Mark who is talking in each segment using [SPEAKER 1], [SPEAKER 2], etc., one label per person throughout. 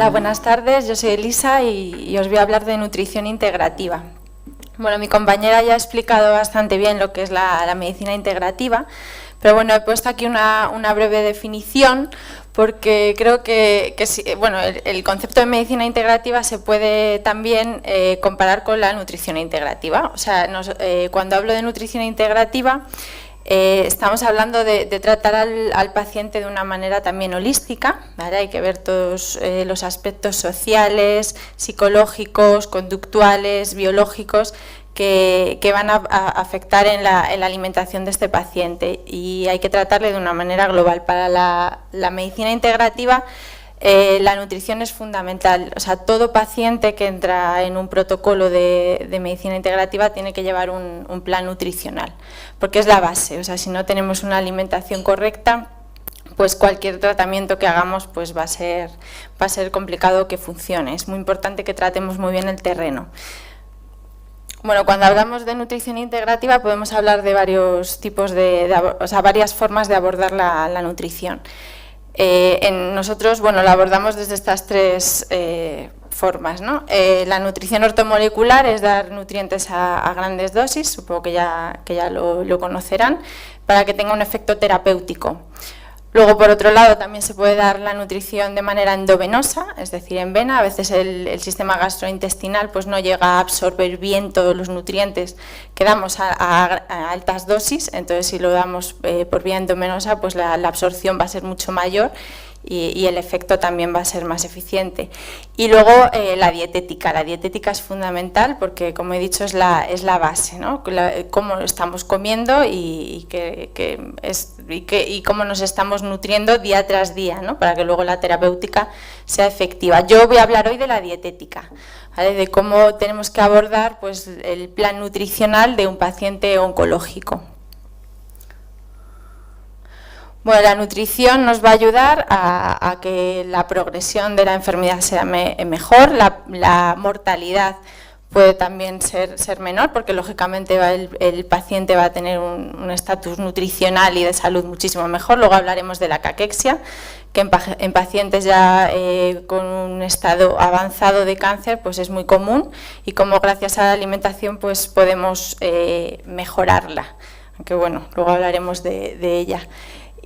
[SPEAKER 1] Hola, buenas tardes. Yo soy Elisa y os voy a hablar de nutrición integrativa. Bueno, mi compañera ya ha explicado bastante bien lo que es la medicina integrativa, pero bueno, he puesto aquí una breve definición porque creo que bueno, el concepto de medicina integrativa se puede también comparar con la nutrición integrativa. O sea, cuando hablo de nutrición integrativa, estamos hablando de tratar al paciente de una manera también holística, ¿vale? Hay que ver todos los aspectos sociales, psicológicos, conductuales, biológicos que van a afectar en la alimentación de este paciente, y hay que tratarle de una manera global. Para la medicina integrativa, la nutrición es fundamental. O sea, todo paciente que entra en un protocolo de medicina integrativa tiene que llevar un plan nutricional, porque es la base. O sea, si no tenemos una alimentación correcta, pues cualquier tratamiento que hagamos pues va a ser complicado que funcione. Es muy importante que tratemos muy bien el terreno. Bueno, cuando hablamos de nutrición integrativa podemos hablar de varios tipos varias formas de abordar la nutrición. Nosotros, bueno, la abordamos desde estas tres formas, ¿no? La nutrición ortomolecular es dar nutrientes a grandes dosis, supongo que ya lo conocerán, para que tenga un efecto terapéutico. Luego, por otro lado, también se puede dar la nutrición de manera endovenosa, es decir, en vena. A veces el sistema gastrointestinal pues no llega a absorber bien todos los nutrientes que damos a altas dosis, entonces si lo damos por vía endovenosa, pues la absorción va a ser mucho mayor y el efecto también va a ser más eficiente. Y luego la dietética. La dietética es fundamental porque, como he dicho, es la base, ¿no? Cómo estamos comiendo y cómo nos estamos nutriendo día tras día, ¿no? Para que luego la terapéutica sea efectiva. Yo voy a hablar hoy de la dietética, ¿vale? De cómo tenemos que abordar pues, el plan nutricional de un paciente oncológico. Bueno, la nutrición nos va a ayudar a que la progresión de la enfermedad sea mejor, la mortalidad puede también ser menor, porque lógicamente el paciente va a tener un estatus nutricional y de salud muchísimo mejor. Luego hablaremos de la caquexia, que en pacientes ya con un estado avanzado de cáncer pues es muy común, y como gracias a la alimentación pues podemos mejorarla, aunque bueno, luego hablaremos de ella.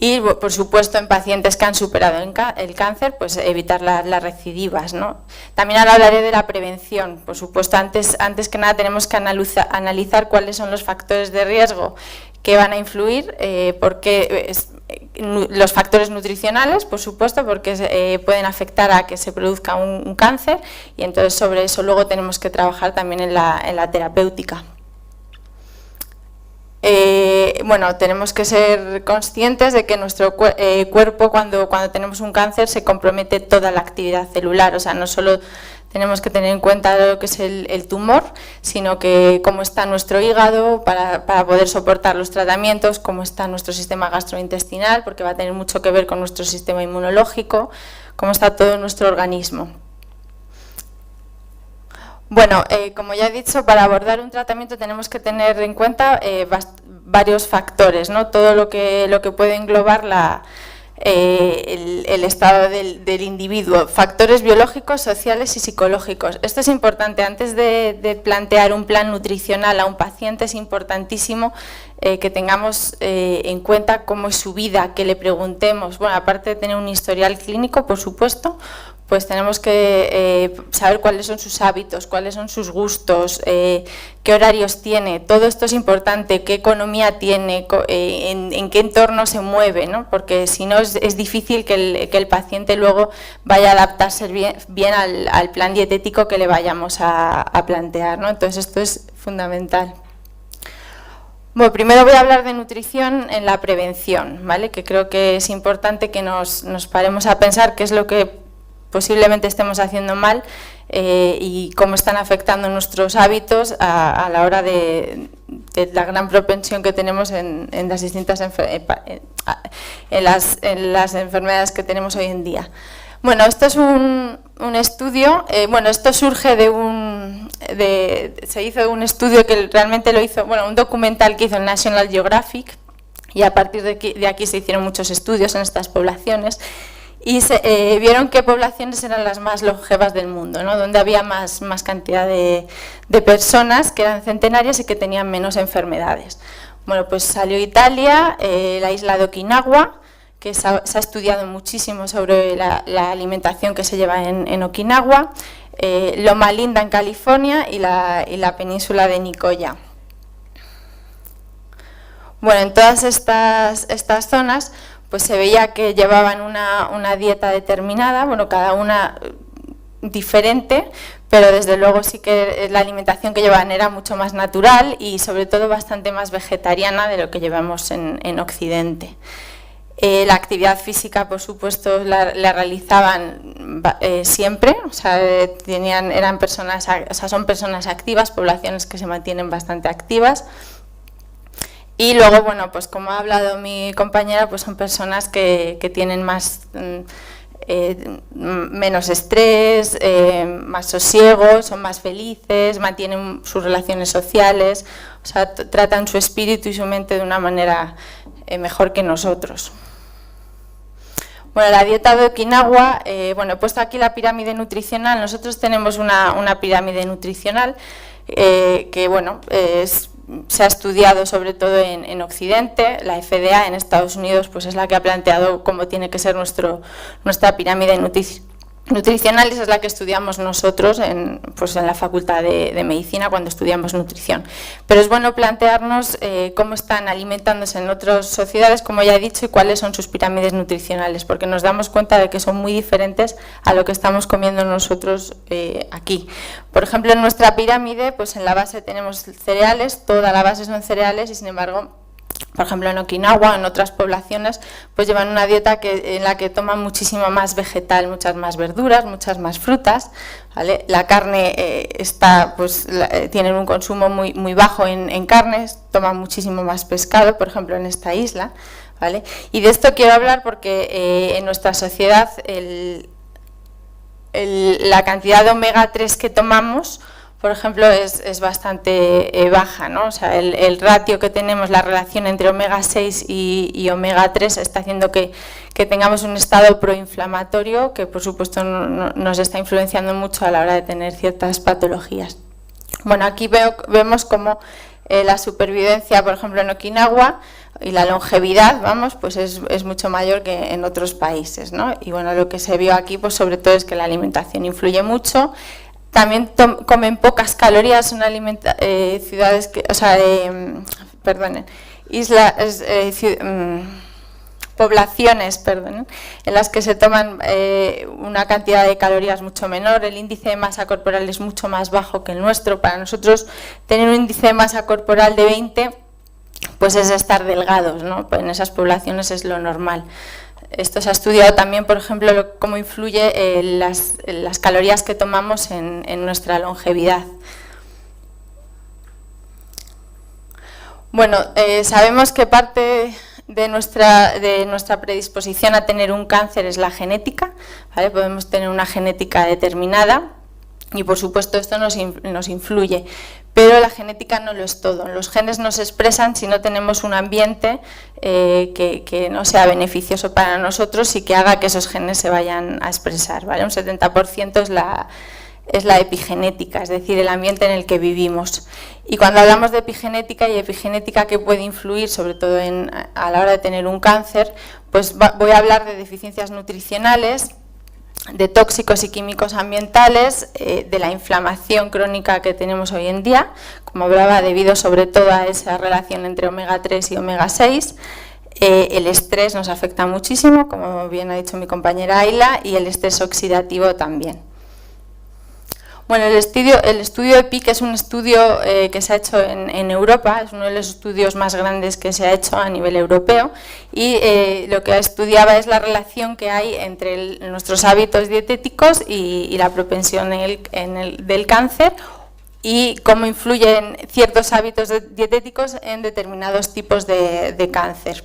[SPEAKER 1] Y, por supuesto, en pacientes que han superado el cáncer, pues evitar las recidivas, ¿no? También ahora hablaré de la prevención. Por supuesto, antes que nada tenemos que analizar cuáles son los factores de riesgo que van a influir, los factores nutricionales, por supuesto, porque pueden afectar a que se produzca un cáncer, y entonces sobre eso luego tenemos que trabajar también en la terapéutica. Bueno, tenemos que ser conscientes de que nuestro cuerpo cuando tenemos un cáncer se compromete toda la actividad celular. O sea, no solo tenemos que tener en cuenta lo que es el tumor, sino que cómo está nuestro hígado para poder soportar los tratamientos, cómo está nuestro sistema gastrointestinal, porque va a tener mucho que ver con nuestro sistema inmunológico, cómo está todo nuestro organismo. Bueno, como ya he dicho, para abordar un tratamiento tenemos que tener en cuenta varios factores, ¿no? Todo lo que puede englobar el estado del individuo, factores biológicos, sociales y psicológicos. Esto es importante. Antes de plantear un plan nutricional a un paciente es importantísimo que tengamos en cuenta cómo es su vida, que le preguntemos, bueno, aparte de tener un historial clínico, por supuesto, pues tenemos que saber cuáles son sus hábitos, cuáles son sus gustos, qué horarios tiene. Todo esto es importante, qué economía tiene, en qué entorno se mueve, ¿no? Porque si no es difícil que el paciente luego vaya a adaptarse bien al plan dietético que le vayamos a plantear, ¿no? Entonces esto es fundamental. Bueno, primero voy a hablar de nutrición en la prevención, ¿vale? Que creo que es importante que nos paremos a pensar qué es lo que posiblemente estemos haciendo mal y cómo están afectando nuestros hábitos a la hora de la gran propensión que tenemos en las distintas las enfermedades que tenemos hoy en día. Bueno, esto es un estudio, esto surge se hizo un estudio que realmente lo hizo, un documental que hizo el National Geographic, y a partir de aquí se hicieron muchos estudios en estas poblaciones. y vieron qué poblaciones eran las más longevas del mundo, ¿no? Donde había más cantidad de personas que eran centenarias y que tenían menos enfermedades. Bueno, pues salió Italia, la isla de Okinawa, que se ha estudiado muchísimo sobre la alimentación que se lleva en Okinawa, Loma Linda en California y la península de Nicoya. Bueno, en todas estas zonas pues se veía que llevaban una dieta determinada, bueno, cada una diferente, pero desde luego sí que la alimentación que llevaban era mucho más natural y sobre todo bastante más vegetariana de lo que llevamos en Occidente. La actividad física, por supuesto, la realizaban siempre, o sea, son personas activas, poblaciones que se mantienen bastante activas. Y luego, bueno, pues como ha hablado mi compañera, pues son personas que tienen menos estrés, más sosiego, son más felices, mantienen sus relaciones sociales, o sea, tratan su espíritu y su mente de una manera mejor que nosotros. Bueno, la dieta de Okinawa, bueno, he puesto aquí la pirámide nutricional. Nosotros tenemos una pirámide nutricional que, bueno, se ha estudiado sobre todo en Occidente. La FDA en Estados Unidos pues es la que ha planteado cómo tiene que ser nuestra pirámide nutricional, y esa es la que estudiamos nosotros en la Facultad de Medicina cuando estudiamos nutrición. Pero es bueno plantearnos cómo están alimentándose en otras sociedades, como ya he dicho, y cuáles son sus pirámides nutricionales, porque nos damos cuenta de que son muy diferentes a lo que estamos comiendo nosotros aquí. Por ejemplo, en nuestra pirámide, pues en la base tenemos cereales, toda la base son cereales, y sin embargo, por ejemplo, en Okinawa, en otras poblaciones, pues llevan una dieta en la que toman muchísimo más vegetal, muchas más verduras, muchas más frutas, ¿vale? La carne tienen un consumo muy bajo en carnes, toman muchísimo más pescado, por ejemplo, en esta isla, ¿vale? Y de esto quiero hablar porque en nuestra sociedad la cantidad de omega 3 que tomamos, por ejemplo, es bastante baja, ¿no? O sea, el ratio que tenemos, la relación entre omega 6 y omega 3 está haciendo que tengamos un estado proinflamatorio que, por supuesto, nos está influenciando mucho a la hora de tener ciertas patologías. Bueno, aquí vemos cómo la supervivencia, por ejemplo, en Okinawa y la longevidad, pues es mucho mayor que en otros países, ¿no? Y bueno, lo que se vio aquí, pues sobre todo es que la alimentación influye mucho. También comen pocas calorías, son ciudades que, o sea, poblaciones, en las que se toman una cantidad de calorías mucho menor. El índice de masa corporal es mucho más bajo que el nuestro. Para nosotros tener un índice de masa corporal de 20, pues es estar delgados, ¿no? Pues en esas poblaciones es lo normal. Esto se ha estudiado también, por ejemplo, cómo influye las calorías que tomamos en nuestra longevidad. Bueno, sabemos que parte de nuestra predisposición a tener un cáncer es la genética, ¿vale? Podemos tener una genética determinada y, por supuesto, esto nos influye. Pero la genética no lo es todo. Los genes no se expresan si no tenemos un ambiente que no sea beneficioso para nosotros y que haga que esos genes se vayan a expresar, ¿vale? Un 70% es la epigenética, es decir, el ambiente en el que vivimos. Y cuando hablamos de epigenética y epigenética que puede influir, sobre todo a la hora de tener un cáncer, pues voy a hablar de deficiencias nutricionales, de tóxicos y químicos ambientales, de la inflamación crónica que tenemos hoy en día, como hablaba, debido sobre todo a esa relación entre omega 3 y omega 6. El estrés nos afecta muchísimo, como bien ha dicho mi compañera Ayla, y el estrés oxidativo también. Bueno, el estudio EPIC es un estudio que se ha hecho en Europa, es uno de los estudios más grandes que se ha hecho a nivel europeo, y lo que estudiaba es la relación que hay entre nuestros hábitos dietéticos y la propensión del cáncer, y cómo influyen ciertos hábitos dietéticos en determinados tipos de cáncer.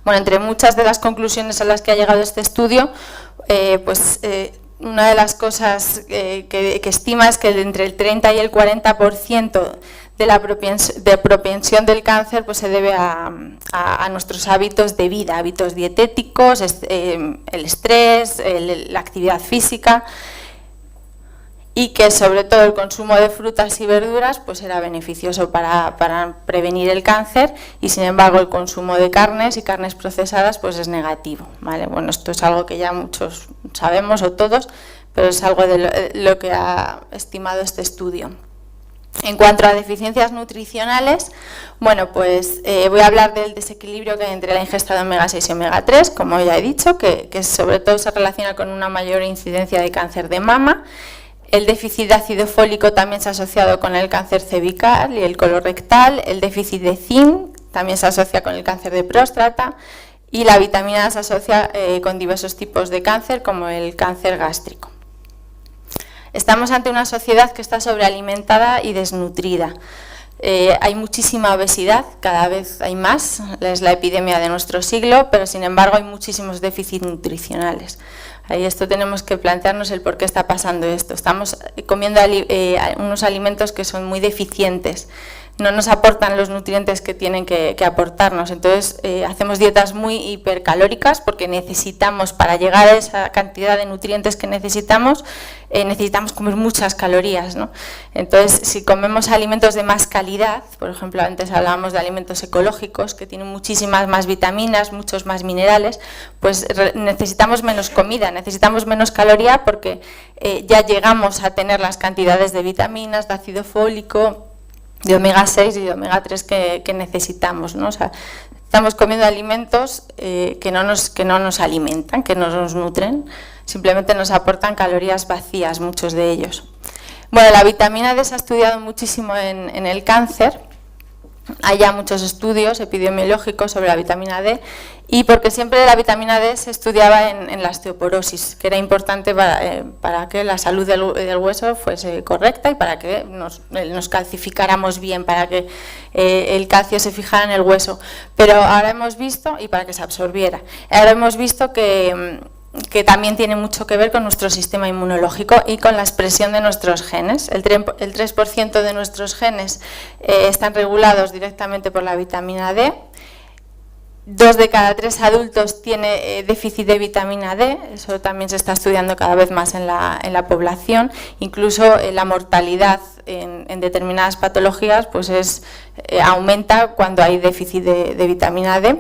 [SPEAKER 1] Bueno, entre muchas de las conclusiones a las que ha llegado este estudio, una de las cosas que estima es que entre el 30 y el 40% de propensión del cáncer pues se debe a nuestros hábitos de vida, hábitos dietéticos, el estrés, la actividad física, y que sobre todo el consumo de frutas y verduras pues era beneficioso para prevenir el cáncer, y sin embargo el consumo de carnes y carnes procesadas pues es negativo, ¿vale? Bueno, esto es algo que ya muchos sabemos, o todos, pero es algo de lo que ha estimado este estudio. En cuanto a deficiencias nutricionales, bueno, pues voy a hablar del desequilibrio que hay entre la ingesta de omega 6 y omega 3, como ya he dicho, que sobre todo se relaciona con una mayor incidencia de cáncer de mama. El déficit de ácido fólico también se ha asociado con el cáncer cervical y el colorectal. El déficit de zinc también se asocia con el cáncer de próstata, y la vitamina A se asocia con diversos tipos de cáncer, como el cáncer gástrico. Estamos ante una sociedad que está sobrealimentada y desnutrida. Hay muchísima obesidad, cada vez hay más, es la epidemia de nuestro siglo, pero sin embargo hay muchísimos déficits nutricionales. Ahí esto tenemos que plantearnos el por qué está pasando esto. Estamos comiendo unos alimentos que son muy deficientes, no nos aportan los nutrientes que tienen que aportarnos. Entonces hacemos dietas muy hipercalóricas porque necesitamos, para llegar a esa cantidad de nutrientes que necesitamos comer muchas calorías, ¿no? Entonces, si comemos alimentos de más calidad, por ejemplo, antes hablábamos de alimentos ecológicos que tienen muchísimas más vitaminas, muchos más minerales, pues necesitamos menos comida, necesitamos menos caloría, porque ya llegamos a tener las cantidades de vitaminas, de ácido fólico, de omega 6 y de omega 3 que necesitamos, ¿no? O sea, estamos comiendo alimentos que no nos alimentan, que no nos nutren, simplemente nos aportan calorías vacías, muchos de ellos. Bueno, la vitamina D se ha estudiado muchísimo en el cáncer. Hay ya muchos estudios epidemiológicos sobre la vitamina D, y porque siempre la vitamina D se estudiaba en la osteoporosis, que era importante para que la salud del hueso fuese correcta y para que nos calcificáramos bien, para que el calcio se fijara en el hueso. Pero ahora hemos visto, y para que se absorbiera, ahora hemos visto que también tiene mucho que ver con nuestro sistema inmunológico y con la expresión de nuestros genes. El 3% de nuestros genes están regulados directamente por la vitamina D. 2 de cada 3 adultos tiene déficit de vitamina D, eso también se está estudiando cada vez más en la población. Incluso la mortalidad en determinadas patologías pues aumenta cuando hay déficit de vitamina D.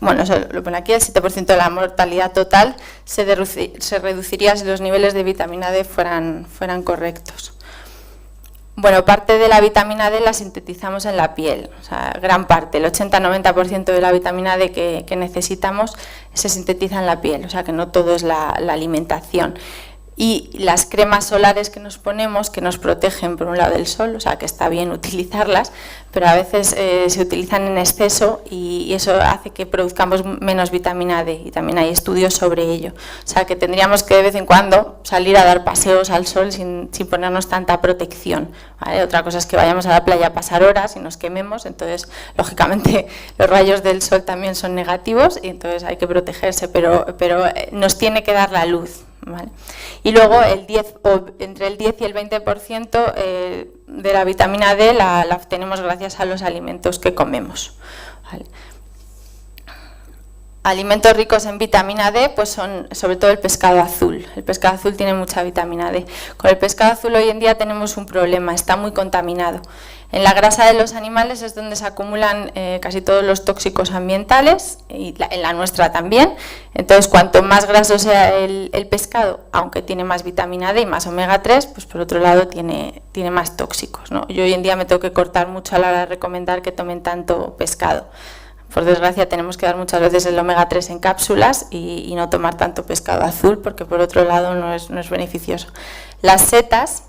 [SPEAKER 1] Bueno, eso lo pone aquí, el 7% de la mortalidad total se reduciría si los niveles de vitamina D fueran correctos. Bueno, parte de la vitamina D la sintetizamos en la piel, o sea, gran parte, el 80-90% de la vitamina D que necesitamos se sintetiza en la piel, o sea que no todo es la alimentación. Y las cremas solares que nos ponemos, que nos protegen por un lado del sol, o sea que está bien utilizarlas, pero a veces se utilizan en exceso y eso hace que produzcamos menos vitamina D, y también hay estudios sobre ello. O sea que tendríamos que de vez en cuando salir a dar paseos al sol sin ponernos tanta protección, ¿vale? Otra cosa es que vayamos a la playa a pasar horas y nos quememos, entonces lógicamente los rayos del sol también son negativos y entonces hay que protegerse, pero nos tiene que dar la luz, ¿vale? Y luego entre el 10 y el 20% de la vitamina D la obtenemos gracias a los alimentos que comemos, ¿vale? Alimentos ricos en vitamina D pues son sobre todo el pescado azul. El pescado azul tiene mucha vitamina D. Con el pescado azul hoy en día tenemos un problema, está muy contaminado. En la grasa de los animales es donde se acumulan casi todos los tóxicos ambientales, y en la nuestra también. Entonces, cuanto más graso sea el pescado, aunque tiene más vitamina D y más omega 3, pues por otro lado tiene más tóxicos, ¿no? Yo hoy en día me tengo que cortar mucho a la hora de recomendar que tomen tanto pescado. Por desgracia tenemos que dar muchas veces el omega 3 en cápsulas y no tomar tanto pescado azul, porque por otro lado no es beneficioso. Las setas,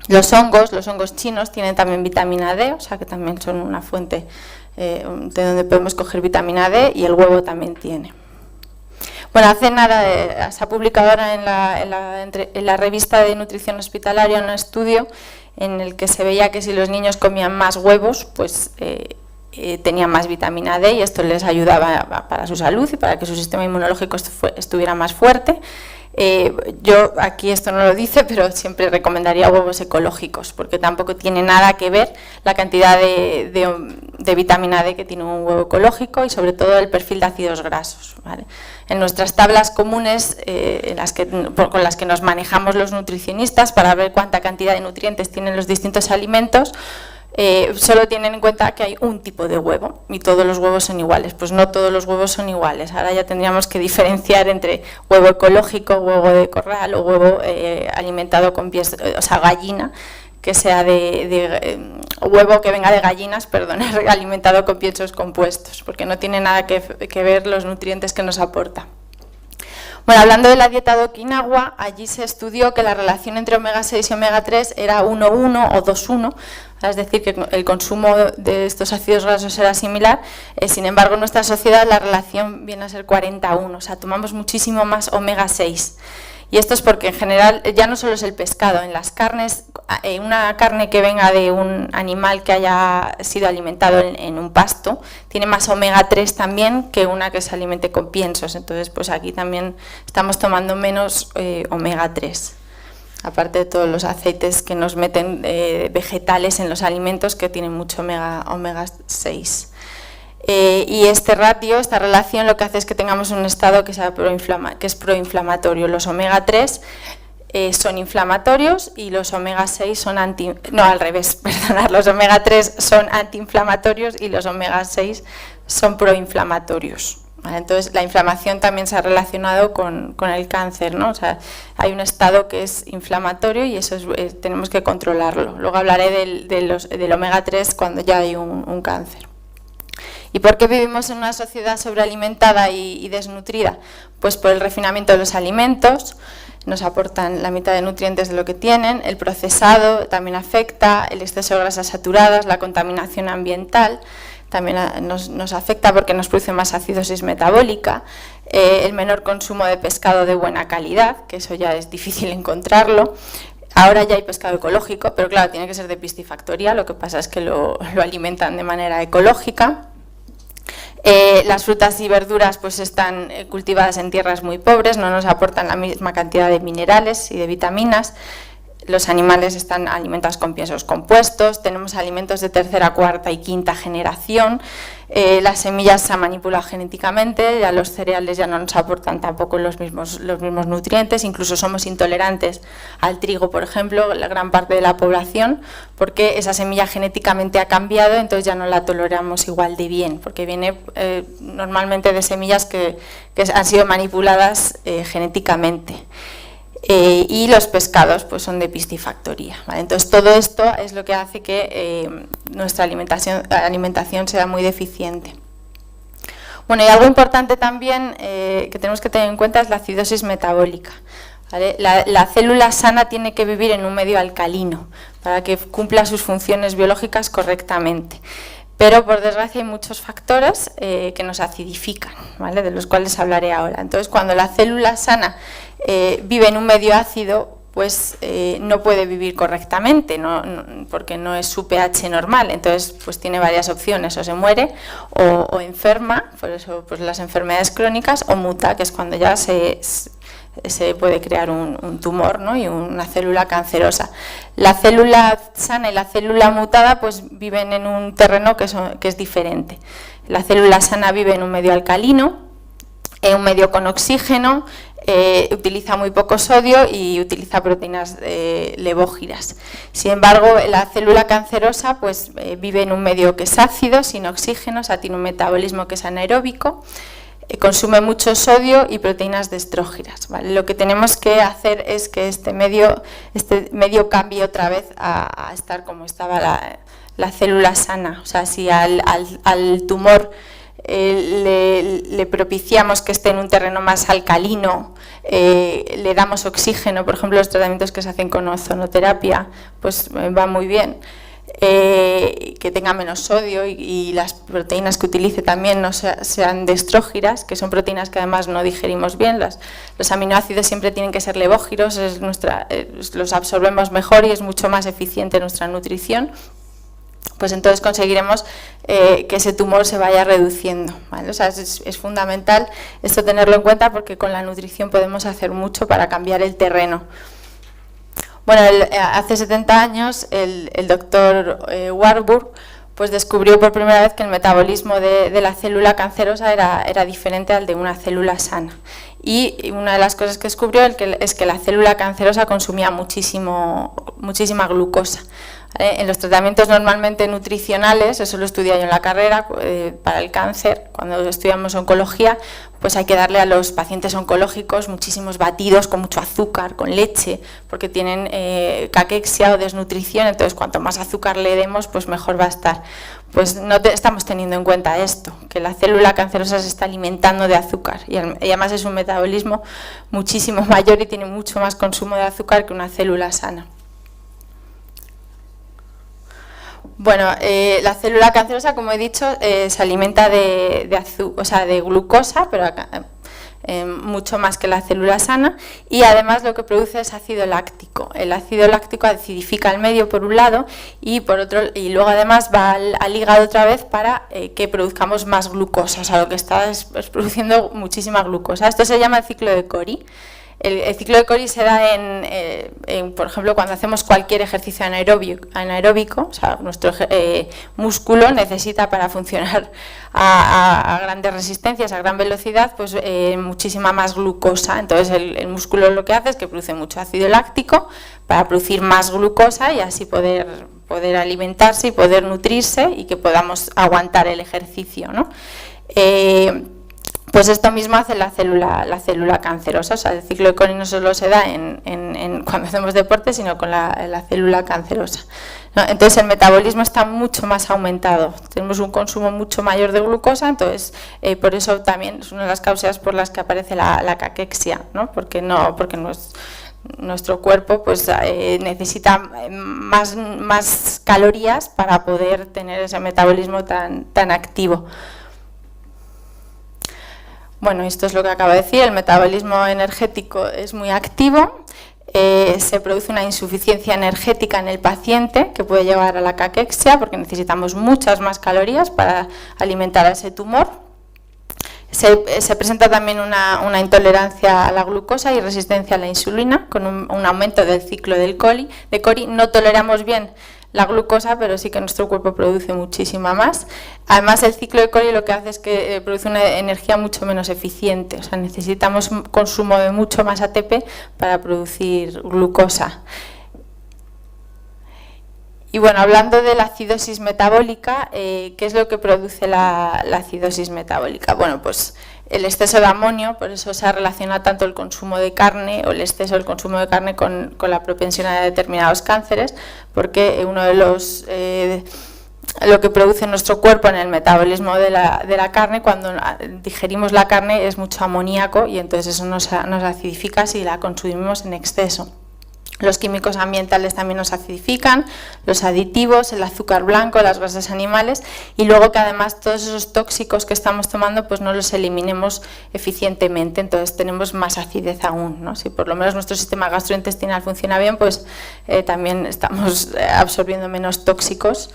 [SPEAKER 1] los hongos chinos tienen también vitamina D, o sea que también son una fuente de donde podemos coger vitamina D, y el huevo también tiene. Bueno, hace nada se ha publicado ahora en la revista de Nutrición Hospitalaria un estudio en el que se veía que si los niños comían más huevos, pues tenían más vitamina D, y esto les ayudaba para su salud y para que su sistema inmunológico estuviera más fuerte. Yo aquí esto no lo dice, pero siempre recomendaría huevos ecológicos, porque tampoco tiene nada que ver la cantidad de vitamina D que tiene un huevo ecológico y sobre todo el perfil de ácidos grasos, ¿vale? En nuestras tablas comunes con las que nos manejamos los nutricionistas para ver cuánta cantidad de nutrientes tienen los distintos alimentos, solo tienen en cuenta que hay un tipo de huevo y todos los huevos son iguales. Pues no todos los huevos son iguales. Ahora ya tendríamos que diferenciar entre huevo ecológico, huevo de corral o huevo alimentado con pies, o sea, gallina, que sea huevo que venga de gallinas, perdón, alimentado con piensos compuestos, porque no tiene nada que ver los nutrientes que nos aporta. Bueno, hablando de la dieta de Okinawa, allí se estudió que la relación entre omega 6 y omega 3 era 1:1 o 2:1, es decir, que el consumo de estos ácidos grasos era similar, sin embargo en nuestra sociedad la relación viene a ser 40:1, o sea, tomamos muchísimo más omega 6. Y esto es porque en general ya no solo es el pescado, en las carnes, una carne que venga de un animal que haya sido alimentado en un pasto, tiene más omega 3 también que una que se alimente con piensos, entonces pues aquí también estamos tomando menos omega 3. Aparte de todos los aceites que nos meten vegetales en los alimentos que tienen mucho omega 6. Y este ratio, esta relación, lo que hace es que tengamos un estado que es proinflamatorio. Los omega 3 son inflamatorios y los omega 6 son los omega 3 son antiinflamatorios y los omega 6 son proinflamatorios. ¿Vale? Entonces, la inflamación también se ha relacionado con el cáncer, ¿no? O sea, hay un estado que es inflamatorio y eso tenemos que controlarlo. Luego hablaré del omega 3 cuando ya hay un cáncer. ¿Y por qué vivimos en una sociedad sobrealimentada y desnutrida? Pues por el refinamiento de los alimentos, nos aportan la mitad de nutrientes de lo que tienen, el procesado también afecta, el exceso de grasas saturadas, la contaminación ambiental también nos afecta porque nos produce más acidosis metabólica, el menor consumo de pescado de buena calidad, que eso ya es difícil encontrarlo. Ahora ya hay pescado ecológico, pero claro, tiene que ser de piscifactoría, lo que pasa es que lo alimentan de manera ecológica. Las frutas y verduras pues están cultivadas en tierras muy pobres, no nos aportan la misma cantidad de minerales y de vitaminas. Los animales están alimentados con piensos compuestos, tenemos alimentos de tercera, cuarta y quinta generación, las semillas se han manipulado genéticamente, ya los cereales ya no nos aportan tampoco los mismos nutrientes, incluso somos intolerantes al trigo, por ejemplo, la gran parte de la población, porque esa semilla genéticamente ha cambiado, entonces ya no la toleramos igual de bien, porque viene normalmente de semillas que han sido manipuladas genéticamente. Y los pescados pues son de piscifactoría, ¿vale? Entonces todo esto es lo que hace que nuestra alimentación sea muy deficiente. Bueno, y algo importante también que tenemos que tener en cuenta es la acidosis metabólica, ¿vale? La célula sana tiene que vivir en un medio alcalino para que cumpla sus funciones biológicas correctamente. Pero por desgracia hay muchos factores que nos acidifican, ¿vale? De los cuales hablaré ahora. Entonces cuando la célula sana vive en un medio ácido, pues no puede vivir correctamente, porque no es su pH normal, entonces pues tiene varias opciones, o se muere o enferma, por eso pues las enfermedades crónicas, o muta, que es cuando ya se puede crear un tumor, ¿no? Y una célula cancerosa. La célula sana y la célula mutada pues viven en un terreno que es diferente. La célula sana vive en un medio alcalino, en un medio con oxígeno, utiliza muy poco sodio y utiliza proteínas levógiras. Sin embargo, la célula cancerosa pues vive en un medio que es ácido, sin oxígeno, o sea, tiene un metabolismo que es anaeróbico, consume mucho sodio y proteínas destrógenas, ¿vale? Lo que tenemos que hacer es que este medio cambie otra vez a estar como estaba la célula sana. O sea, si al tumor le propiciamos que esté en un terreno más alcalino, le damos oxígeno, por ejemplo los tratamientos que se hacen con ozonoterapia, pues va muy bien. Que tenga menos sodio y las proteínas que utilice también no sean destrógiras, que son proteínas que además no digerimos bien. Los aminoácidos siempre tienen que ser levógiros, los absorbemos mejor y es mucho más eficiente nuestra nutrición. pues entonces conseguiremos que ese tumor se vaya reduciendo, ¿vale? O sea, es fundamental esto tenerlo en cuenta, porque con la nutrición podemos hacer mucho para cambiar el terreno. Bueno, hace 70 años el doctor Warburg pues descubrió por primera vez que el metabolismo de la célula cancerosa era diferente al de una célula sana. Y una de las cosas que descubrió es que la célula cancerosa consumía muchísima glucosa. En los tratamientos normalmente nutricionales, eso lo estudié yo en la carrera, para el cáncer, cuando estudiamos oncología, pues hay que darle a los pacientes oncológicos muchísimos batidos con mucho azúcar, con leche, porque tienen caquexia o desnutrición, entonces cuanto más azúcar le demos, pues mejor va a estar. Pues no estamos teniendo en cuenta esto, que la célula cancerosa se está alimentando de azúcar y además es un metabolismo muchísimo mayor y tiene mucho más consumo de azúcar que una célula sana. Bueno, la célula cancerosa, como he dicho, se alimenta de glucosa, pero mucho más que la célula sana, y además lo que produce es ácido láctico. El ácido láctico acidifica el medio por un lado y luego además va al hígado otra vez para que produzcamos más glucosa, o sea, lo que está es produciendo muchísima glucosa. Esto se llama el ciclo de Cori. El ciclo de Cori se da por ejemplo, cuando hacemos cualquier ejercicio anaeróbico, o sea, nuestro músculo necesita para funcionar a grandes resistencias, a gran velocidad, pues muchísima más glucosa. Entonces el músculo lo que hace es que produce mucho ácido láctico para producir más glucosa y así poder alimentarse y poder nutrirse y que podamos aguantar el ejercicio, ¿no? Pues esto mismo hace la célula cancerosa. O sea, el ciclo de Cori no solo se da cuando hacemos deporte, sino con la célula cancerosa, ¿no? Entonces el metabolismo está mucho más aumentado, tenemos un consumo mucho mayor de glucosa, entonces por eso también es una de las causas por las que aparece la caquexia, ¿no? Porque nuestro cuerpo pues necesita más calorías para poder tener ese metabolismo tan activo. Bueno, esto es lo que acabo de decir, el metabolismo energético es muy activo, se produce una insuficiencia energética en el paciente que puede llevar a la caquexia porque necesitamos muchas más calorías para alimentar a ese tumor. Se presenta también una intolerancia a la glucosa y resistencia a la insulina con un aumento del ciclo de Cori. No toleramos bien la glucosa, pero sí que nuestro cuerpo produce muchísima más. Además, el ciclo de Cori lo que hace es que produce una energía mucho menos eficiente, o sea, necesitamos consumo de mucho más ATP para producir glucosa. Y bueno, hablando de la acidosis metabólica, ¿qué es lo que produce la acidosis metabólica? Bueno, pues el exceso de amonio, por eso se ha relacionado tanto el consumo de carne o el exceso del consumo de carne con la propensión a determinados cánceres, porque uno de los lo que produce nuestro cuerpo en el metabolismo de la carne, cuando digerimos la carne, es mucho amoníaco y entonces eso nos acidifica si la consumimos en exceso. Los químicos ambientales también nos acidifican, los aditivos, el azúcar blanco, las grasas animales, y luego que además todos esos tóxicos que estamos tomando pues no los eliminemos eficientemente, entonces tenemos más acidez aún, ¿no? Si por lo menos nuestro sistema gastrointestinal funciona bien, pues también estamos absorbiendo menos tóxicos.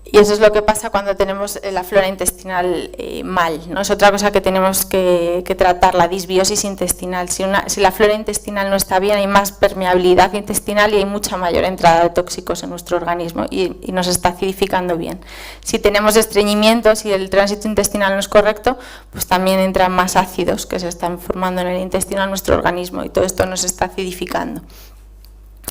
[SPEAKER 1] Y eso es lo que pasa cuando tenemos la flora intestinal mal, ¿no? Es otra cosa que tenemos que tratar, la disbiosis intestinal. Si la flora intestinal no está bien, hay más permeabilidad intestinal y hay mucha mayor entrada de tóxicos en nuestro organismo y nos está acidificando bien. Si tenemos estreñimiento, si el tránsito intestinal no es correcto, pues también entran más ácidos que se están formando en el intestino a nuestro organismo y todo esto nos está acidificando.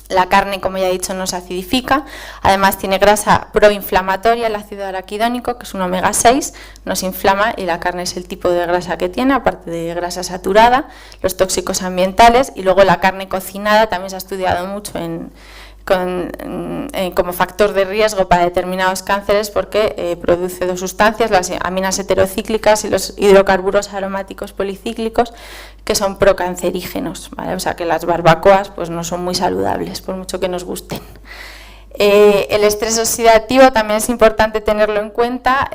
[SPEAKER 1] La carne, como ya he dicho, nos acidifica, además tiene grasa proinflamatoria, el ácido araquidónico, que es un omega 6, nos inflama y la carne es el tipo de grasa que tiene, aparte de grasa saturada, los tóxicos ambientales y luego la carne cocinada también se ha estudiado mucho como factor de riesgo para determinados cánceres porque produce dos sustancias, las aminas heterocíclicas y los hidrocarburos aromáticos policíclicos, que son procancerígenos, ¿vale? O sea que las barbacoas pues no son muy saludables, por mucho que nos gusten. El estrés oxidativo también es importante tenerlo en cuenta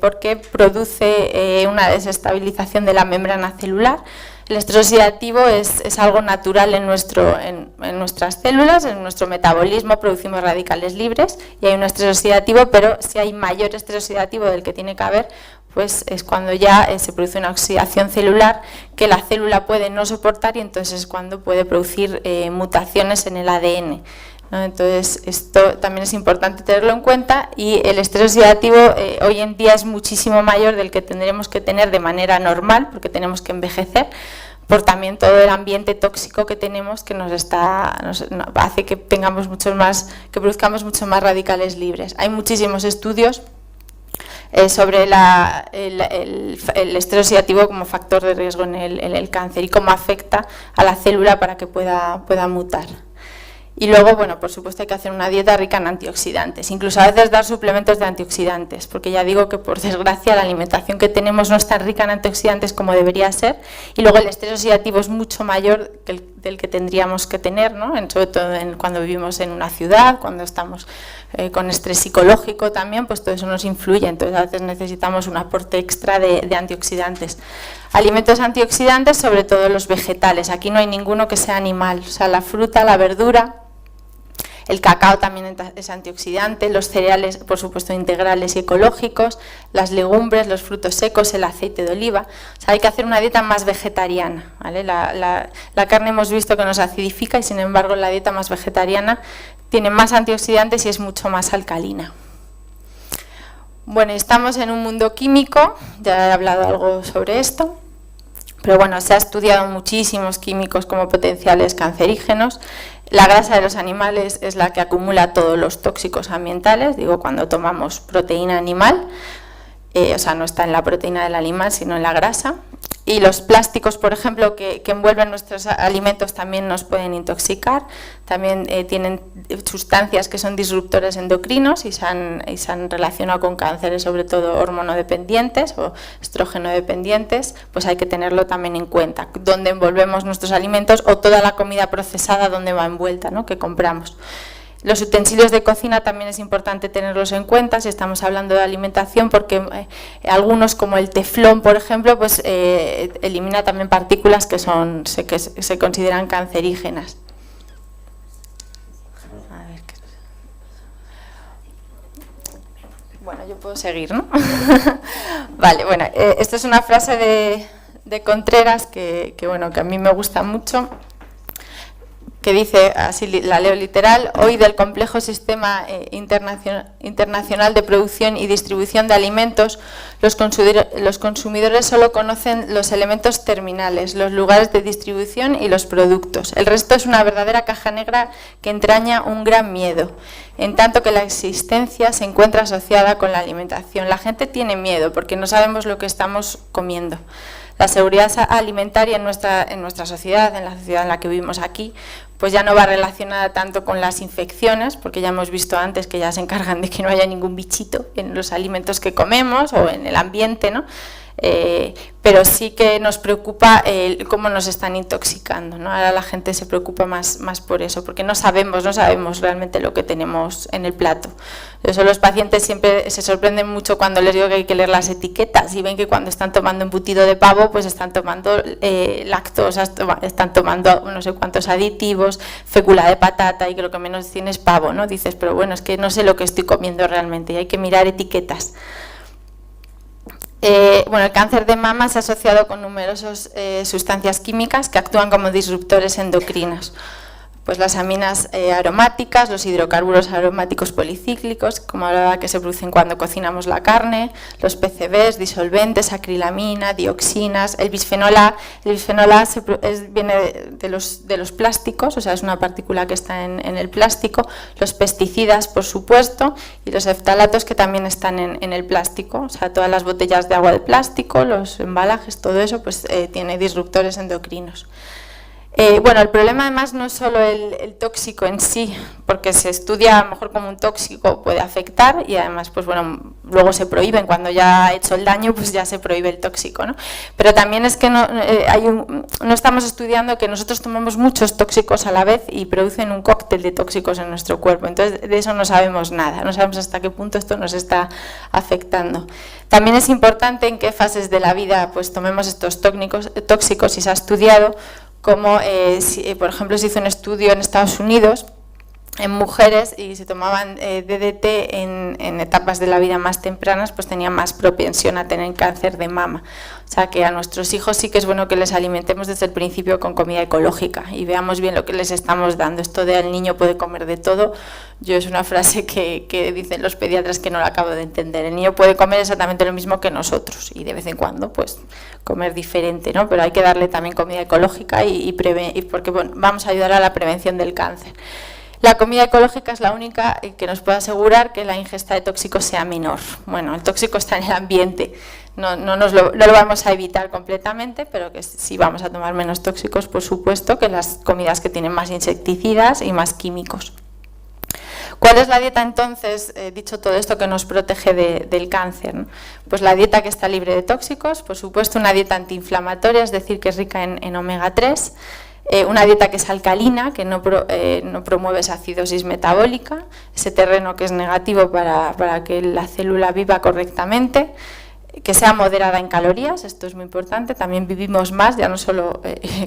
[SPEAKER 1] porque produce una desestabilización de la membrana celular. El estrés oxidativo es algo natural en nuestras células, en nuestro metabolismo producimos radicales libres y hay un estrés oxidativo, pero si hay mayor estrés oxidativo del que tiene que haber, pues es cuando ya se produce una oxidación celular que la célula puede no soportar y entonces es cuando puede producir mutaciones en el ADN. ¿No? Entonces, esto también es importante tenerlo en cuenta y el estrés oxidativo hoy en día es muchísimo mayor del que tendremos que tener de manera normal, porque tenemos que envejecer, por también todo el ambiente tóxico que tenemos que nos hace que tengamos que produzcamos muchos más radicales libres. Hay muchísimos estudios sobre el estrés oxidativo como factor de riesgo en el cáncer y cómo afecta a la célula para que pueda mutar. Y luego, bueno, por supuesto hay que hacer una dieta rica en antioxidantes, incluso a veces dar suplementos de antioxidantes, porque ya digo que por desgracia la alimentación que tenemos no es tan rica en antioxidantes como debería ser, y luego el estrés oxidativo es mucho mayor del que tendríamos que tener, ¿no? Sobre todo cuando vivimos en una ciudad, cuando estamos con estrés psicológico también, pues todo eso nos influye, entonces a veces necesitamos un aporte extra de antioxidantes. Alimentos antioxidantes, sobre todo los vegetales, aquí no hay ninguno que sea animal, o sea, la fruta, la verdura. El cacao también es antioxidante, los cereales, por supuesto, integrales y ecológicos, las legumbres, los frutos secos, el aceite de oliva. O sea, hay que hacer una dieta más vegetariana, ¿vale? La carne hemos visto que nos acidifica y, sin embargo, la dieta más vegetariana tiene más antioxidantes y es mucho más alcalina. Bueno, estamos en un mundo químico, ya he hablado algo sobre esto. Pero bueno, se ha estudiado muchísimos químicos como potenciales cancerígenos. La grasa de los animales es la que acumula todos los tóxicos ambientales, digo, cuando tomamos proteína animal, o sea, no está en la proteína del animal, sino en la grasa. Y los plásticos, por ejemplo, que envuelven nuestros alimentos también nos pueden intoxicar. También tienen sustancias que son disruptores endocrinos y se han relacionado con cánceres, sobre todo hormonodependientes o estrógeno dependientes, pues hay que tenerlo también en cuenta. Dónde envolvemos nuestros alimentos o toda la comida procesada, dónde va envuelta, ¿no? Que compramos. Los utensilios de cocina también es importante tenerlos en cuenta si estamos hablando de alimentación, porque algunos, como el teflón, por ejemplo, pues elimina también partículas que se consideran cancerígenas. Bueno, yo puedo seguir, ¿no? Vale, bueno, esta es una frase de Contreras que a mí me gusta mucho, que dice, así la leo literal: hoy del complejo sistema internacional de producción y distribución de alimentos, los consumidores solo conocen los elementos terminales, los lugares de distribución y los productos. El resto es una verdadera caja negra que entraña un gran miedo, en tanto que la existencia se encuentra asociada con la alimentación. La gente tiene miedo porque no sabemos lo que estamos comiendo. La seguridad alimentaria en nuestra sociedad, en la sociedad en la que vivimos aquí, pues ya no va relacionada tanto con las infecciones, porque ya hemos visto antes que ya se encargan de que no haya ningún bichito en los alimentos que comemos o en el ambiente, ¿no? Pero sí que nos preocupa cómo nos están intoxicando, ¿no? Ahora la gente se preocupa más por eso, porque no sabemos realmente lo que tenemos en el plato. Por eso los pacientes siempre se sorprenden mucho cuando les digo que hay que leer las etiquetas y ven que cuando están tomando embutido de pavo, pues están tomando lactosa, están tomando no sé cuántos aditivos, fécula de patata, y que lo que menos tiene es pavo, ¿no? Dices, pero bueno, es que no sé lo que estoy comiendo realmente y hay que mirar etiquetas. El cáncer de mama se ha asociado con numerosas sustancias químicas que actúan como disruptores endocrinos. Pues las aminas aromáticas, los hidrocarburos aromáticos policíclicos, como hablaba, que se producen cuando cocinamos la carne, los PCBs, disolventes, acrilamina, dioxinas, el bisfenol A. El bisfenol A viene de los plásticos, o sea, es una partícula que está en el plástico, los pesticidas, por supuesto, y los eftalatos, que también están en el plástico, o sea, todas las botellas de agua de plástico, los embalajes, todo eso, pues tiene disruptores endocrinos. Bueno, el problema además no es solo el tóxico en sí, porque se estudia a lo mejor como un tóxico puede afectar y además, pues bueno, luego se prohíben, cuando ya ha hecho el daño, pues ya se prohíbe el tóxico, ¿no? Pero también es que no estamos estudiando que nosotros tomamos muchos tóxicos a la vez y producen un cóctel de tóxicos en nuestro cuerpo, entonces de eso no sabemos nada, no sabemos hasta qué punto esto nos está afectando. También es importante en qué fases de la vida pues tomemos estos tóxicos y se ha estudiado como, por ejemplo, se hizo un estudio en Estados Unidos en mujeres y se tomaban DDT en etapas de la vida más tempranas, pues tenían más propensión a tener cáncer de mama. O sea que a nuestros hijos sí que es bueno que les alimentemos desde el principio con comida ecológica y veamos bien lo que les estamos dando. Esto de el niño puede comer de todo, yo es una frase que dicen los pediatras que no la acabo de entender. El niño puede comer exactamente lo mismo que nosotros y de vez en cuando pues comer diferente, ¿no? Pero hay que darle también comida ecológica y porque bueno, vamos a ayudar a la prevención del cáncer. La comida ecológica es la única que nos puede asegurar que la ingesta de tóxicos sea menor. Bueno, el tóxico está en el ambiente, no lo vamos a evitar completamente, pero que sí vamos a tomar menos tóxicos, por supuesto, que las comidas que tienen más insecticidas y más químicos. ¿Cuál es la dieta entonces, dicho todo esto, que nos protege del cáncer, ¿no? Pues la dieta que está libre de tóxicos, por supuesto una dieta antiinflamatoria, es decir, que es rica en omega 3, una dieta que es alcalina, que no promueve esa acidosis metabólica, ese terreno que es negativo para que la célula viva correctamente, que sea moderada en calorías, esto es muy importante, también vivimos más, ya no solo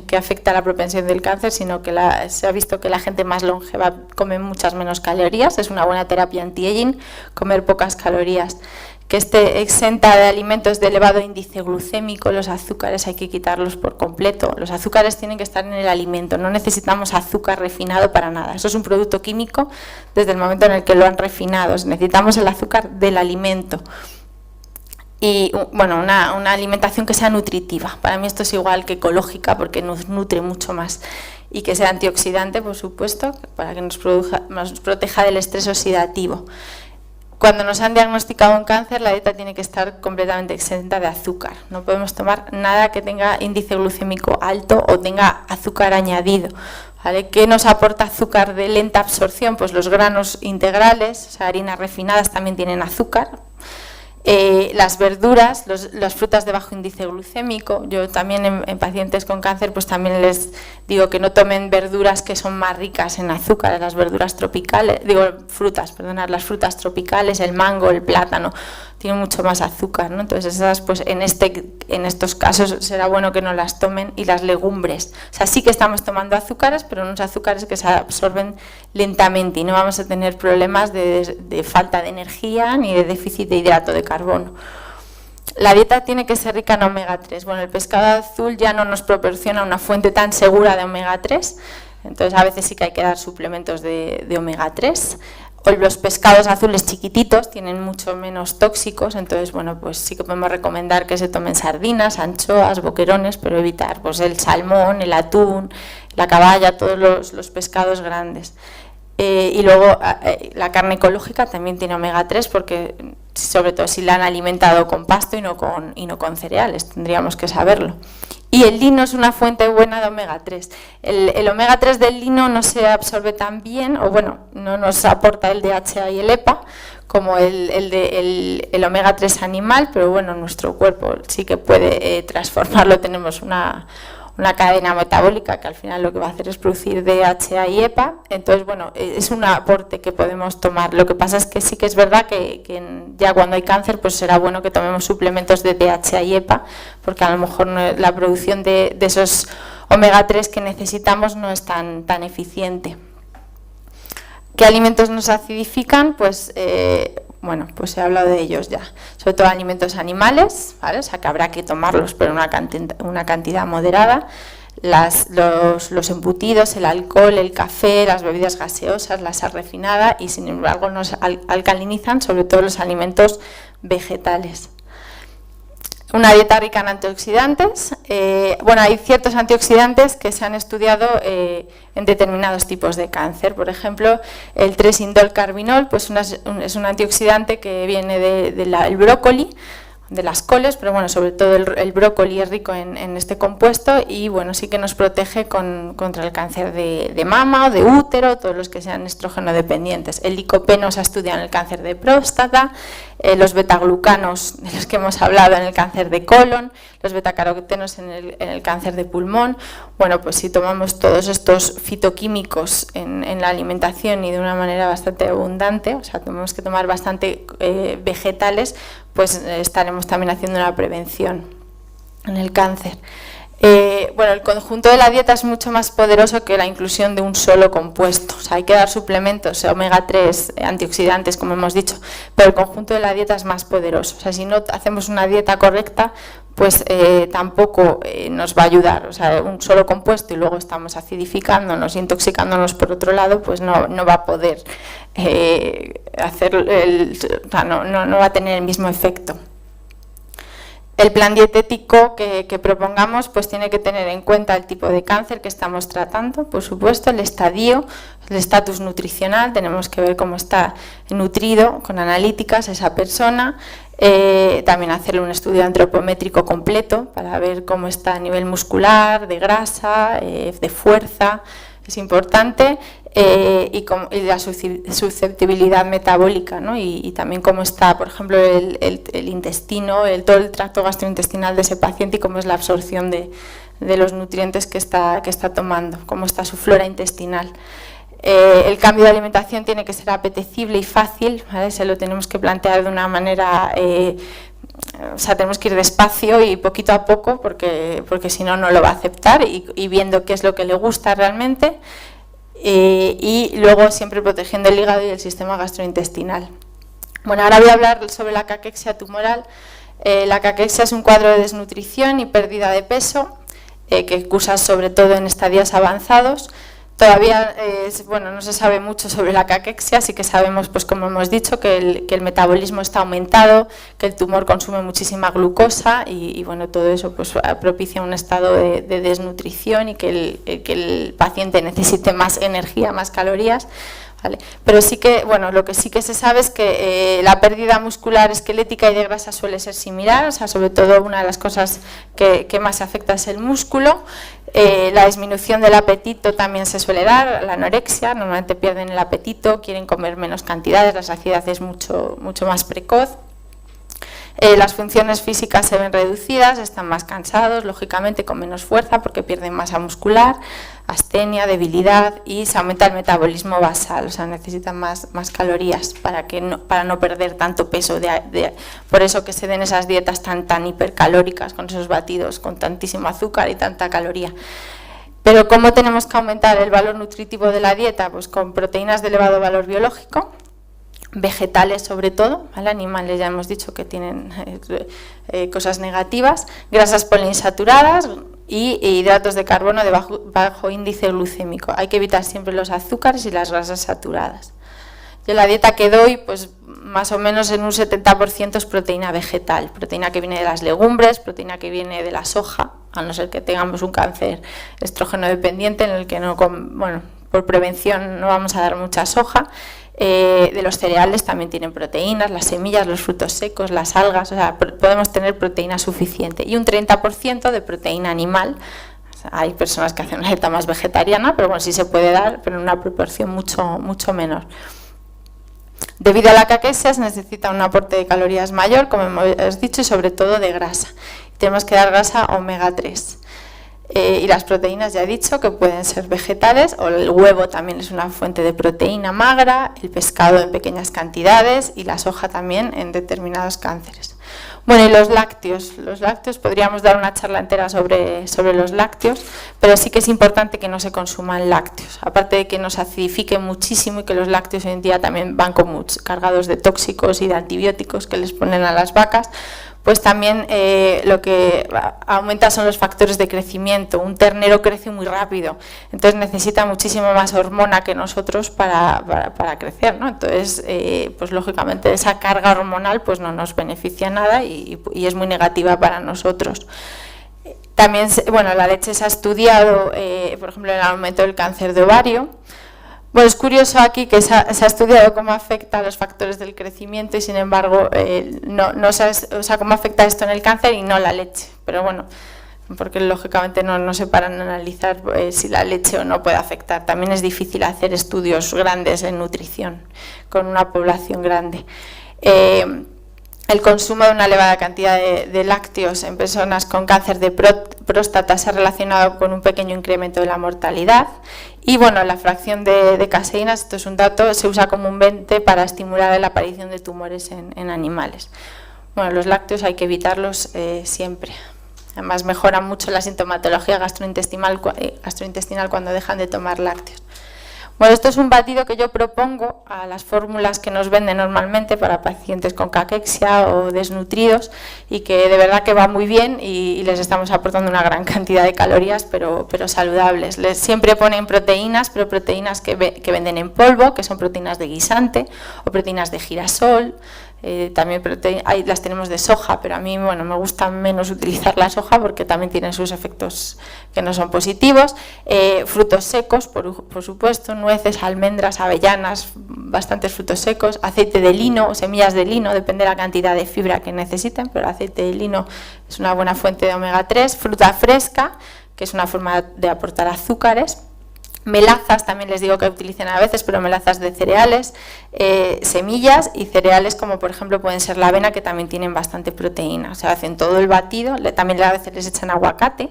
[SPEAKER 1] que afecta a la propensión del cáncer, sino que se ha visto que la gente más longeva come muchas menos calorías, es una buena terapia anti-aging, comer pocas calorías. Que esté exenta de alimentos de elevado índice glucémico, los azúcares hay que quitarlos por completo. Los azúcares tienen que estar en el alimento, no necesitamos azúcar refinado para nada. Eso es un producto químico desde el momento en el que lo han refinado. Necesitamos el azúcar del alimento. Y bueno, una alimentación que sea nutritiva. Para mí esto es igual que ecológica porque nos nutre mucho más. Y que sea antioxidante, por supuesto, para que nos proteja del estrés oxidativo. Cuando nos han diagnosticado un cáncer, la dieta tiene que estar completamente exenta de azúcar. No podemos tomar nada que tenga índice glucémico alto o tenga azúcar añadido. ¿Vale? ¿Qué nos aporta azúcar de lenta absorción? Pues los granos integrales, o sea, harinas refinadas también tienen azúcar. Las verduras, las frutas de bajo índice glucémico. Yo también en pacientes con cáncer pues también les digo que no tomen verduras que son más ricas en azúcar, las verduras tropicales, las frutas tropicales, el mango, el plátano, tienen mucho más azúcar, ¿no? Entonces esas pues en estos casos será bueno que no las tomen, y las legumbres. O sea, sí que estamos tomando azúcares, pero unos azúcares que se absorben lentamente y no vamos a tener problemas de falta de energía ni de déficit de hidrato de carbono. La dieta tiene que ser rica en omega 3. Bueno, el pescado azul ya no nos proporciona una fuente tan segura de omega 3, entonces a veces sí que hay que dar suplementos de omega 3. O los pescados azules chiquititos tienen mucho menos tóxicos, entonces bueno, pues sí que podemos recomendar que se tomen sardinas, anchoas, boquerones, pero evitar pues el salmón, el atún, la caballa, todos los pescados grandes. Y luego la carne ecológica también tiene omega 3 porque sobre todo si la han alimentado con pasto y no con cereales, tendríamos que saberlo. Y el lino es una fuente buena de omega 3. El omega 3 del lino no se absorbe tan bien, o bueno, no nos aporta el DHA y el EPA como el omega 3 animal, pero bueno, nuestro cuerpo sí que puede transformarlo. Tenemos una cadena metabólica que al final lo que va a hacer es producir DHA y EPA, entonces bueno, es un aporte que podemos tomar. Lo que pasa es que sí que es verdad que ya cuando hay cáncer pues será bueno que tomemos suplementos de DHA y EPA, porque a lo mejor la producción de esos omega 3 que necesitamos no es tan eficiente. ¿Qué alimentos nos acidifican? Pues bueno, pues he hablado de ellos ya, sobre todo alimentos animales, ¿vale? O sea que habrá que tomarlos, pero una cantidad moderada. Los embutidos, el alcohol, el café, las bebidas gaseosas, la sal refinada, y sin embargo nos alcalinizan, sobre todo los alimentos vegetales. Una dieta rica en antioxidantes. Bueno, hay ciertos antioxidantes que se han estudiado en determinados tipos de cáncer. Por ejemplo, el 3-indol-carbinol pues es un antioxidante que viene del brócoli, de las coles, pero bueno, sobre todo el brócoli es rico en este compuesto y bueno, sí que nos protege contra el cáncer de mama o de útero, todos los que sean estrógeno dependientes. El licopeno se ha estudiado en el cáncer de próstata, los betaglucanos, de los que hemos hablado, en el cáncer de colon, los betacarotenos en el cáncer de pulmón. Bueno, pues si tomamos todos estos fitoquímicos en la alimentación y de una manera bastante abundante, o sea, tenemos que tomar bastante vegetales, pues estaremos también haciendo una prevención en el cáncer. Bueno, el conjunto de la dieta es mucho más poderoso que la inclusión de un solo compuesto. O sea, hay que dar suplementos, omega 3, antioxidantes, como hemos dicho, pero el conjunto de la dieta es más poderoso. O sea, si no hacemos una dieta correcta, pues tampoco nos va a ayudar. O sea, un solo compuesto y luego estamos acidificándonos, intoxicándonos por otro lado, pues no va a poder hacer o sea, no va a tener el mismo efecto. El plan dietético que propongamos pues tiene que tener en cuenta el tipo de cáncer que estamos tratando, por supuesto, el estadio, el estatus nutricional, tenemos que ver cómo está nutrido con analíticas esa persona, también hacerle un estudio antropométrico completo para ver cómo está a nivel muscular, de grasa, de fuerza, es importante. Y la susceptibilidad metabólica, ¿no? Y también cómo está, por ejemplo, el intestino, todo el tracto gastrointestinal de ese paciente y cómo es la absorción de los nutrientes que está tomando, cómo está su flora intestinal. El cambio de alimentación tiene que ser apetecible y fácil, ¿vale? Se lo tenemos que plantear de una manera... o sea, tenemos que ir despacio y poquito a poco porque si no, no lo va a aceptar y viendo qué es lo que le gusta realmente. Y luego siempre protegiendo el hígado y el sistema gastrointestinal. Bueno, ahora voy a hablar sobre la caquexia tumoral. La caquexia es un cuadro de desnutrición y pérdida de peso que cursa sobre todo en estadios avanzados. Todavía bueno, no se sabe mucho sobre la caquexia, sí que sabemos, pues como hemos dicho, que el metabolismo está aumentado, que el tumor consume muchísima glucosa y bueno, todo eso pues propicia un estado de desnutrición y que el paciente necesite más energía, más calorías. ¿Vale? Pero sí que, bueno, lo que sí que se sabe es que la pérdida muscular, esquelética y de grasa suele ser similar, o sea, sobre todo una de las cosas que más afecta es el músculo. La disminución del apetito también se suele dar, la anorexia, normalmente pierden el apetito, quieren comer menos cantidades, la saciedad es mucho más precoz. Las funciones físicas se ven reducidas, están más cansados, lógicamente con menos fuerza porque pierden masa muscular, astenia, debilidad y se aumenta el metabolismo basal, o sea, necesitan más calorías para no perder tanto peso, por eso que se den esas dietas tan hipercalóricas con esos batidos con tantísimo azúcar y tanta caloría. Pero ¿cómo tenemos que aumentar el valor nutritivo de la dieta? Pues con proteínas de elevado valor biológico, vegetales sobre todo, ¿vale? Animales ya hemos dicho que tienen cosas negativas, grasas poliinsaturadas y hidratos de carbono de bajo índice glucémico. Hay que evitar siempre los azúcares y las grasas saturadas. Yo la dieta que doy, pues más o menos en un 70% es proteína vegetal, proteína que viene de las legumbres, proteína que viene de la soja, a no ser que tengamos un cáncer estrógeno dependiente en el que no, bueno, por prevención no vamos a dar mucha soja. De los cereales también tienen proteínas, las semillas, los frutos secos, las algas, o sea, podemos tener proteína suficiente y un 30% de proteína animal. O sea, hay personas que hacen una dieta más vegetariana, pero bueno, sí se puede dar, pero en una proporción mucho menor. Debido a la caquexia se necesita un aporte de calorías mayor, como hemos dicho, y sobre todo de grasa. Tenemos que dar grasa omega 3. Y las proteínas ya he dicho que pueden ser vegetales, o el huevo también es una fuente de proteína magra, el pescado en pequeñas cantidades y la soja también en determinados cánceres. Bueno, y los lácteos podríamos dar una charla entera sobre los lácteos, pero sí que es importante que no se consuman lácteos, aparte de que nos acidifiquen muchísimo y que los lácteos hoy en día también van cargados de tóxicos y de antibióticos que les ponen a las vacas. Pues también lo que aumenta son los factores de crecimiento. Un ternero crece muy rápido, entonces necesita muchísimo más hormona que nosotros para crecer, ¿no? Entonces, pues lógicamente esa carga hormonal pues no nos beneficia nada y es muy negativa para nosotros. También, bueno, la leche se ha estudiado, por ejemplo, en el aumento del cáncer de ovario. Bueno, es curioso aquí que se ha estudiado cómo afecta a los factores del crecimiento y, sin embargo, no cómo afecta esto en el cáncer y no la leche. Pero bueno, porque lógicamente no se paran a analizar si la leche o no puede afectar. También es difícil hacer estudios grandes en nutrición con una población grande. El consumo de una elevada cantidad de lácteos en personas con cáncer de próstata se ha relacionado con un pequeño incremento de la mortalidad. Y bueno, la fracción de caseínas, esto es un dato, se usa comúnmente para estimular la aparición de tumores en animales. Bueno, los lácteos hay que evitarlos siempre. Además, mejora mucho la sintomatología gastrointestinal cuando dejan de tomar lácteos. Bueno, esto es un batido que yo propongo a las fórmulas que nos venden normalmente para pacientes con caquexia o desnutridos y que de verdad que va muy bien y les estamos aportando una gran cantidad de calorías, pero saludables. Les siempre ponen proteínas, pero proteínas que venden en polvo, que son proteínas de guisante o proteínas de girasol. También ahí las tenemos de soja, pero a mí me gusta menos utilizar la soja porque también tienen sus efectos que no son positivos. Frutos secos, por supuesto, nueces, almendras, avellanas, bastantes frutos secos, aceite de lino o semillas de lino, depende de la cantidad de fibra que necesiten, pero el aceite de lino es una buena fuente de omega 3, fruta fresca, que es una forma de aportar azúcares. Melazas también les digo que utilicen a veces, pero melazas de cereales, semillas y cereales como por ejemplo pueden ser la avena, que también tienen bastante proteína. O sea, hacen todo el batido, también a veces les echan aguacate,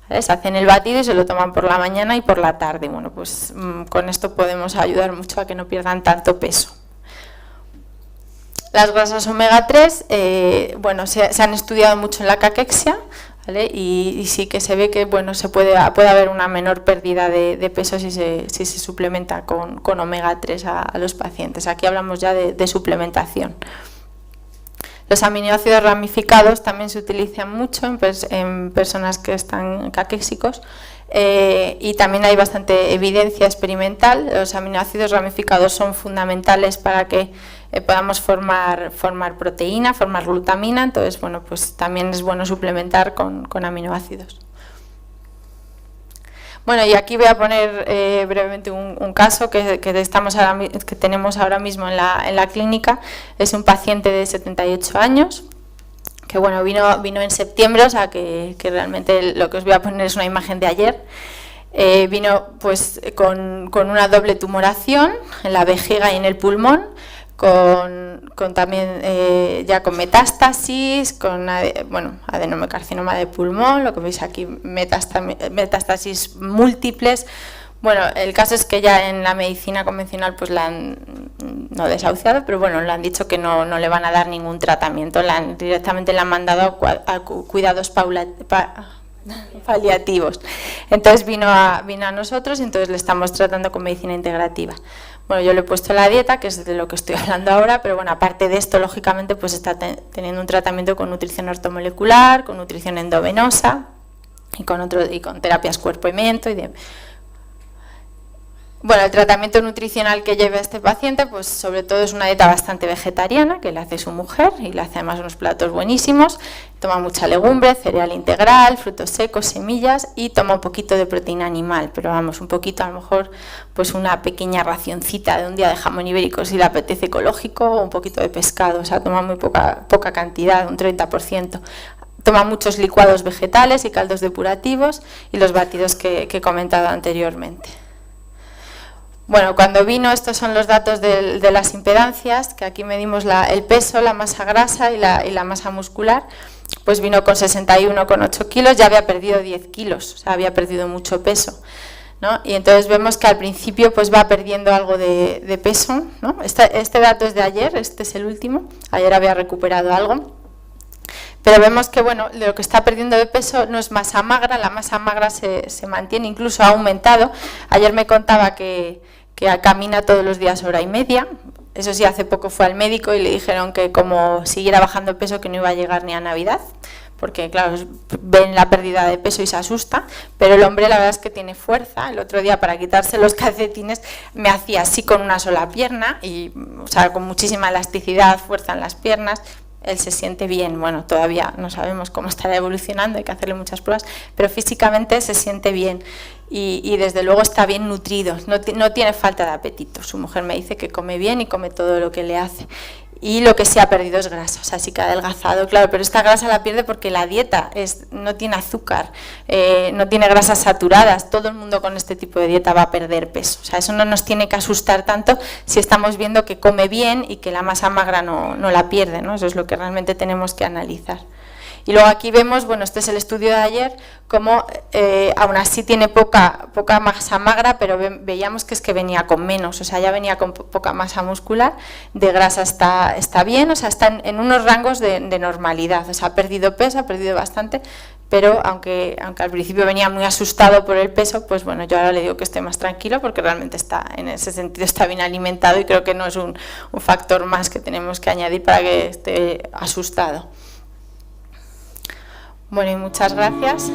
[SPEAKER 1] ¿vale? Se hacen el batido y se lo toman por la mañana y por la tarde. Bueno, pues con esto podemos ayudar mucho a que no pierdan tanto peso. Las grasas omega 3, se han estudiado mucho en la caquexia, ¿vale? Y sí que se ve que puede haber una menor pérdida de peso si se suplementa con omega 3 a los pacientes. Aquí hablamos ya de suplementación. Los aminoácidos ramificados también se utilizan mucho en personas que están caquéxicos y también hay bastante evidencia experimental. Los aminoácidos ramificados son fundamentales para que podamos formar proteína, formar glutamina, entonces pues también es bueno suplementar con aminoácidos. Bueno, y aquí voy a poner brevemente un caso que tenemos ahora mismo en la clínica. Es un paciente de 78 años que vino en septiembre, o sea que realmente lo que os voy a poner es una imagen de ayer. Vino pues con una doble tumoración en la vejiga y en el pulmón, con también ya con metástasis, con adenocarcinoma de pulmón, lo que veis aquí, metástasis múltiples. Bueno, el caso es que ya en la medicina convencional pues la han no desahuciado, pero le han dicho que no le van a dar ningún tratamiento, directamente le han mandado a cuidados paliativos. Entonces vino a nosotros y entonces le estamos tratando con medicina integrativa. Bueno, yo le he puesto la dieta, que es de lo que estoy hablando ahora, pero aparte de esto, lógicamente, pues está teniendo un tratamiento con nutrición ortomolecular, con nutrición endovenosa y con terapias cuerpo-miento y Bueno, el tratamiento nutricional que lleva este paciente, pues sobre todo es una dieta bastante vegetariana, que le hace su mujer y le hace además unos platos buenísimos. Toma mucha legumbre, cereal integral, frutos secos, semillas y toma un poquito de proteína animal, pero un poquito, a lo mejor pues una pequeña racioncita de un día de jamón ibérico si le apetece ecológico, o un poquito de pescado, o sea, toma muy poca cantidad, un 30%. Toma muchos licuados vegetales y caldos depurativos y los batidos que he comentado anteriormente. Bueno, cuando vino, estos son los datos de las impedancias, que aquí medimos el peso, la masa grasa y la masa muscular. Pues vino con 61,8 kilos, ya había perdido 10 kilos, o sea, había perdido mucho peso, ¿no? Y entonces vemos que al principio pues va perdiendo algo de peso, ¿no? Este dato es de ayer, este es el último, ayer había recuperado algo. Pero vemos que lo que está perdiendo de peso no es masa magra, la masa magra se mantiene, incluso ha aumentado. Ayer me contaba que camina todos los días hora y media. Eso sí, hace poco fue al médico y le dijeron que como siguiera bajando peso que no iba a llegar ni a Navidad, porque claro, ven la pérdida de peso y se asusta, pero el hombre la verdad es que tiene fuerza. El otro día, para quitarse los calcetines, me hacía así con una sola pierna, y, o sea, con muchísima elasticidad, fuerza en las piernas. él se siente bien. Bueno, todavía no sabemos cómo estará evolucionando, hay que hacerle muchas pruebas, pero físicamente se siente bien y desde luego está bien nutrido, no tiene falta de apetito. Su mujer me dice que come bien y come todo lo que le hace. Y lo que sí ha perdido es grasa, o sea, sí que ha adelgazado, claro, pero esta grasa la pierde porque la dieta no tiene azúcar, no tiene grasas saturadas. Todo el mundo con este tipo de dieta va a perder peso, o sea, eso no nos tiene que asustar tanto si estamos viendo que come bien y que la masa magra no la pierde, ¿no? Eso es lo que realmente tenemos que analizar. Y luego aquí vemos, bueno, este es el estudio de ayer, cómo aún así tiene poca masa magra, pero veíamos que es que venía con menos, o sea, ya venía con poca masa muscular, de grasa está bien, o sea, está en unos rangos de normalidad, o sea, ha perdido peso, ha perdido bastante, pero aunque al principio venía muy asustado por el peso, pues bueno, yo ahora le digo que esté más tranquilo porque realmente está, en ese sentido, está bien alimentado y creo que no es un factor más que tenemos que añadir para que esté asustado. Bueno, y muchas gracias.